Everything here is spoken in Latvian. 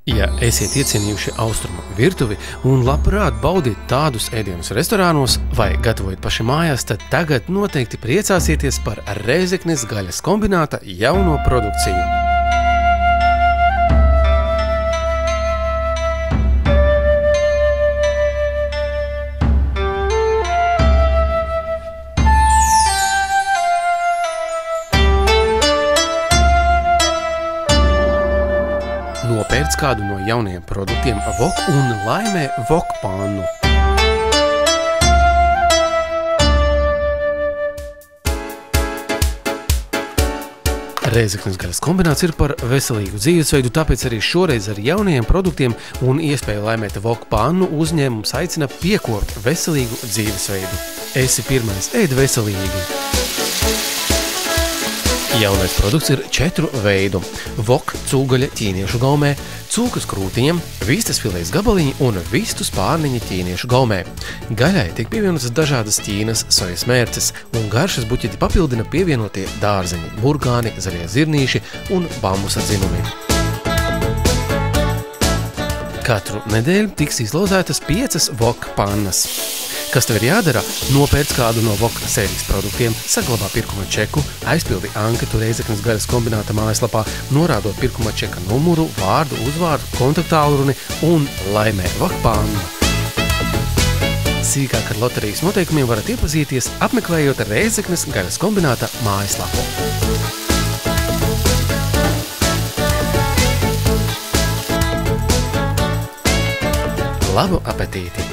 Ja esiet iecienījuši austrumu virtuvi un labprāt baudīt tādus ēdienus restorānos vai gatavojat paši mājās, tad tagad noteikti priecāsieties par Rēzeknes gaļas kombināta jauno produkciju. Nopērc kādu no jaunajiem produktiem Wok un laimē Wok pannu. Rēzeknes gaļas kombināts ir par veselīgu dzīvesveidu, tāpēc arī šoreiz ar jaunajiem produktiem un iespēju laimēt Wok pannu uzņēmums aicina piekopt veselīgu dzīvesveidu. Esi pirmais, ēd veselīgi! Jaunais produkts ir 4 veidu – Wok cūgaļa ķīniešu gaumē, cūkas krūtiņam, vistas filējas gabaliņi un vistu spārniņi ķīniešu gaumē. Gaļai tiek pievienotas dažādas ķīnas sojas mērces un garšas buķeti papildina pievienotie dārzeņi, burkāni, zaļie zirnīši un bambusa dzinumi. Katru nedēļu tiks izlozētas 5 Wok pannas. Kas tev ir jādara? Nopērc kādu no Wok sērijas produktiem, saglabā pirkuma čeku, aizpildi anketu Rēzeknes gaļas kombināta mājaslapā, norādot pirkuma čeka numuru, vārdu, uzvārdu, kontaktālruni un laimē Wok pannu. Sīkāk ar loterijas noteikumiem varat iepazīties, apmeklējot Rēzeknes gaļas kombināta mājaslapu. Labu apetīti!